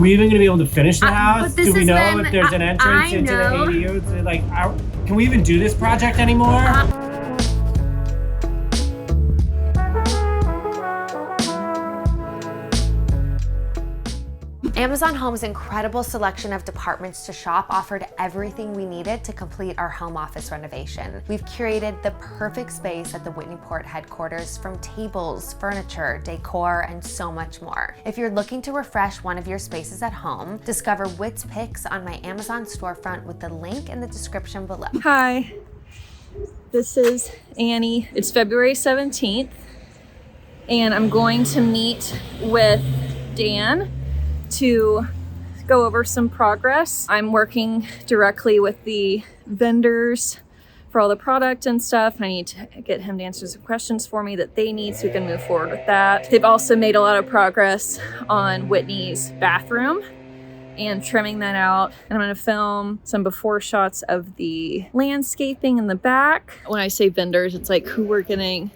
we even going to be able to finish the house? But Do we this know has been- if there's an entrance into the ADU? Like, can we even do this project anymore? Amazon Home's incredible selection of departments to shop offered everything we needed to complete our home office renovation. We've curated the perfect space at the Whitney Port headquarters, from tables, furniture, decor, and so much more. If you're looking to refresh one of your spaces at home, discover Whit's picks on my Amazon storefront with the link in the description below. Hi, this is Annie. It's February 17th, and I'm going to meet with Dan to go over some progress. I'm working directly with the vendors for all the product and stuff. I need to get him to answer some questions for me that they need so we can move forward with that. They've also made a lot of progress on Whitney's bathroom and trimming that out. And I'm gonna film some before shots of the landscaping in the back. When I say vendors, it's like who we're getting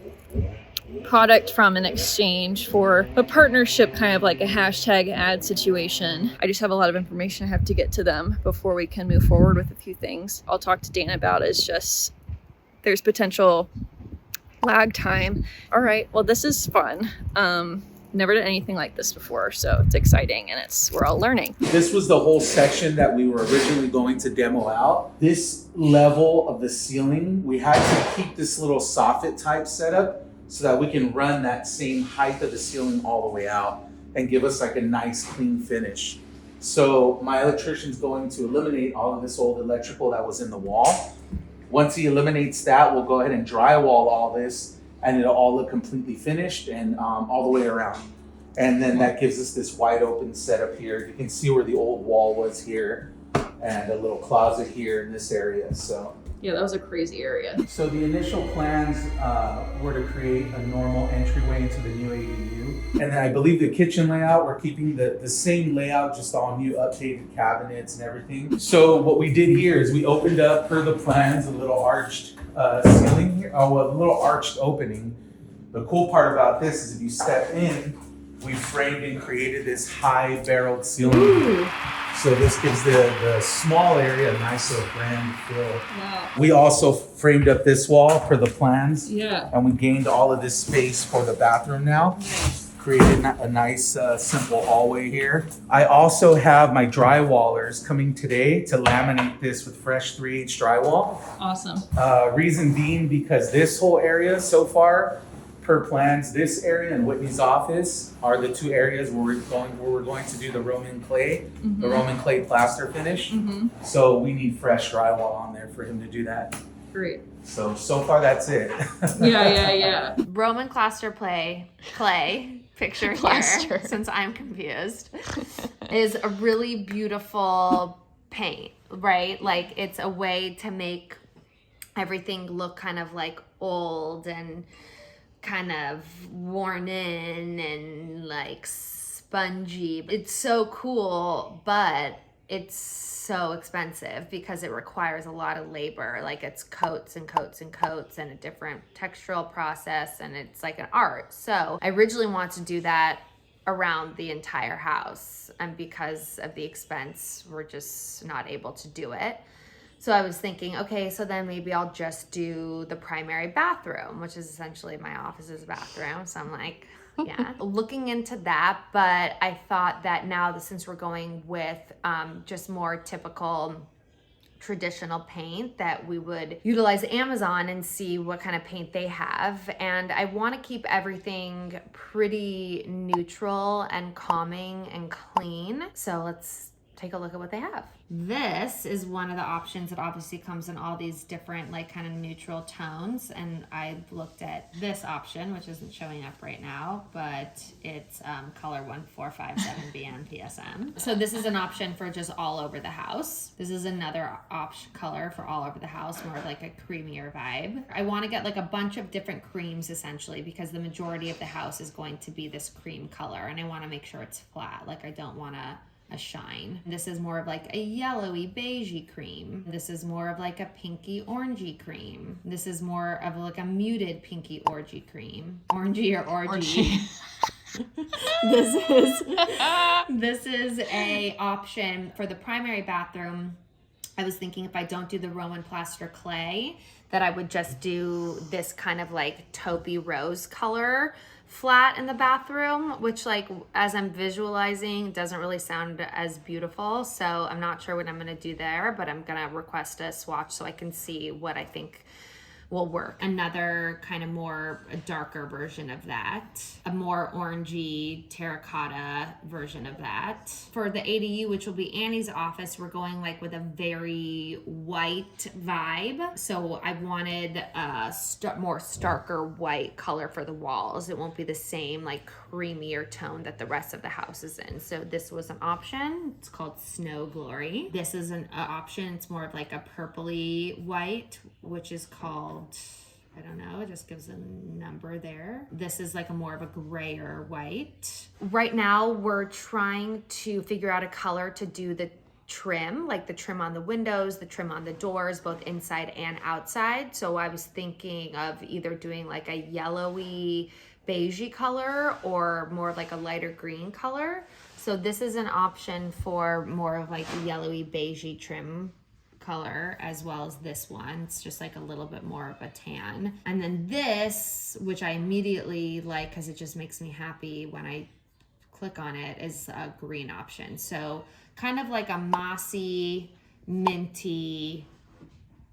product from in exchange for a partnership, kind of like a hashtag ad situation. I just have a lot of information I have to get to them before we can move forward with a few things. I'll talk to Dan about is just there's potential lag time. All right, well, this is fun. Never did anything like this before, so it's exciting and we're all learning. This was the whole section that we were originally going to demo out. This level of the ceiling, we had to keep this little soffit type setup so that we can run that same height of the ceiling all the way out and give us like a nice clean finish. So my electrician's going to eliminate all of this old electrical that was in the wall. Once he eliminates that, we'll go ahead and drywall all this and it'll all look completely finished and all the way around. And then that gives us this wide open setup here. You can see where the old wall was here and a little closet here in this area. So yeah, that was a crazy area. So the initial plans were to create a normal entryway into the new ADU. And then I believe the kitchen layout, we're keeping the same layout, just all new updated cabinets and everything. So what we did here is we opened up, per the plans, a little arched ceiling here, a little arched opening. The cool part about this is if you step in, we framed and created this high barreled ceiling. Ooh. So this gives the small area a nice little grand feel. Wow. We also framed up this wall for the plans. Yeah. And we gained all of this space for the bathroom now. Nice. Created a nice simple hallway here. I also have my drywallers coming today to laminate this with fresh 3H drywall. Awesome. Reason being because this whole area so far, per plans, this area and Whitney's office are the two areas where we're going to do the Roman clay, the Roman clay plaster finish. So we need fresh drywall on there for him to do that. Great. So far that's it. Yeah. Roman plaster clay picture here, since I'm confused, is a really beautiful paint, right? Like it's a way to make everything look kind of like old and kind of worn in and like spongy. It's so cool, but it's so expensive because it requires a lot of labor. Like it's coats and coats and coats and a different textural process, and it's like an art. So I originally wanted to do that around the entire house, and because of the expense, we're just not able to do it. So I was thinking, okay, so then maybe I'll just do the primary bathroom, which is essentially my office's bathroom. So I'm like, yeah, looking into that. But I thought that now, since we're going with just more typical traditional paint, that we would utilize Amazon and see what kind of paint they have. And I want to keep everything pretty neutral and calming and clean. So let's take a look at what they have. This is one of the options that obviously comes in all these different like kind of neutral tones, and I looked at this option, which isn't showing up right now, but it's color 1457 BM PSM. So this is an option for just all over the house. This is another option color for all over the house, more like a creamier vibe. I want to get like a bunch of different creams essentially, because the majority of the house is going to be this cream color, and I want to make sure it's flat. Like I don't want a shine. This is more of like a yellowy beigey cream. This is more of like a pinky orangey cream. This is more of like a muted pinky orangey cream. Orangey or orgy. This is a option for the primary bathroom. I was thinking if I don't do the Roman plaster clay, that I would just do this kind of like taupey rose color flat in the bathroom, which like as I'm visualizing doesn't really sound as beautiful. So I'm not sure what I'm gonna do there, but I'm gonna request a swatch so I can see what I think will work. Another kind of more a darker version of that, a more orangey terracotta version of that. For the ADU, which will be Annie's office, we're going like with a very white vibe. So I wanted a more starker white color for the walls. It won't be the same like creamier tone that the rest of the house is in. So this was an option. It's called Snow Glory. This is an option. It's more of like a purpley white, which is called, I don't know, it just gives a number there. This is like a more of a grayer white. Right now we're trying to figure out a color to do the trim, like the trim on the windows, the trim on the doors, both inside and outside. So I was thinking of either doing like a yellowy beigey color or more like a lighter green color. So this is an option for more of like a yellowy beigey trim color, as well as this one. It's just like a little bit more of a tan. And then this, which I immediately like because it just makes me happy when I click on it, is a green option. So kind of like a mossy, minty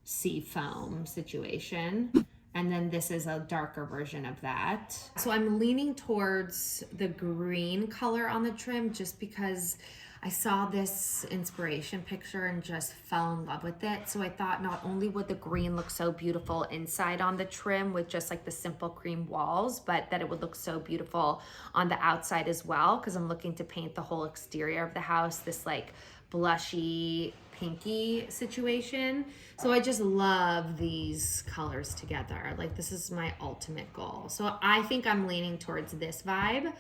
sea foam situation. And then this is a darker version of that. So I'm leaning towards the green color on the trim just because I saw this inspiration picture and just fell in love with it. So I thought not only would the green look so beautiful inside on the trim with just like the simple cream walls, but that it would look so beautiful on the outside as well, because I'm looking to paint the whole exterior of the house this like blushy, pinky situation. So I just love these colors together. Like this is my ultimate goal. So I think I'm leaning towards this vibe,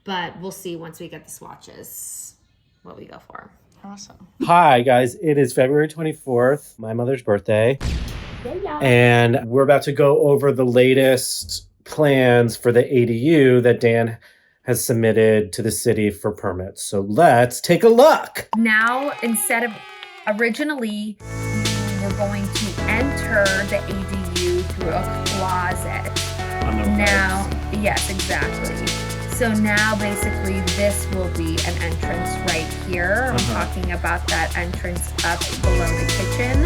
but we'll see once we get the swatches what we go for. Awesome. Hi, guys. It is February 24th, my mother's birthday. And we're about to go over the latest plans for the ADU that Dan has submitted to the city for permits. So let's take a look. Now, instead of originally, we're going to enter the ADU through a closet. Now, yes, exactly. So now basically this will be an entrance right here. I'm talking about that entrance up below the kitchen.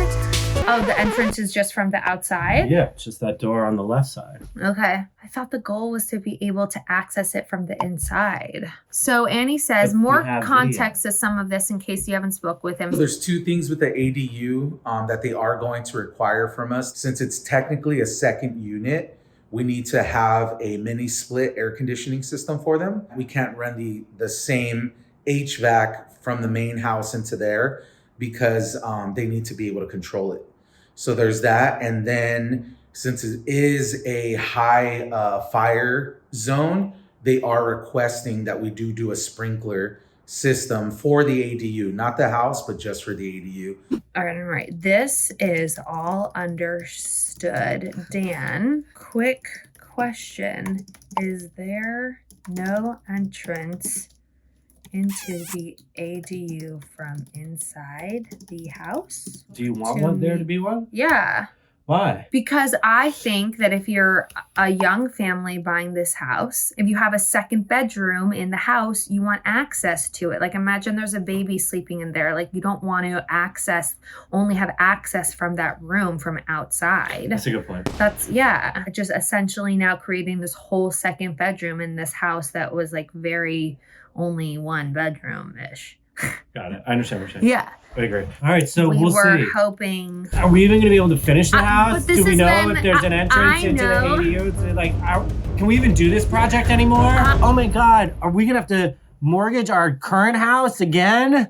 Oh, the entrance is just from the outside? Yeah, it's just that door on the left side. Okay. I thought the goal was to be able to access it from the inside. So Annie says, But we more have context to some of this in case you haven't spoke with him. There's two things with the ADU that they are going to require from us. Since it's technically a second unit, we need to have a mini split air conditioning system for them. We can't run the same HVAC from the main house into there because they need to be able to control it. So there's that. And then since it is a high fire zone, they are requesting that we do a sprinkler system for the ADU, not the house, but just for the ADU. All right. This is all understood. Dan, quick question. Is there no entrance into the ADU from inside the house? Do you want one there to be one? Yeah. Why? Because I think that if you're a young family buying this house, if you have a second bedroom in the house, you want access to it. Like imagine there's a baby sleeping in there. Like you don't want to only have access from that room from outside. That's a good point. That's, yeah. Just essentially now creating this whole second bedroom in this house that was like very only one bedroom-ish. Got it. I understand what you're saying. Yeah. I agree. All right, so we'll We were see. hoping. Are we even going to be able to finish the But house? this Do we has know been- if there's an entrance I into the know. ADU? Like, can we even do this project anymore? Oh my God. Are we going to have to mortgage our current house again?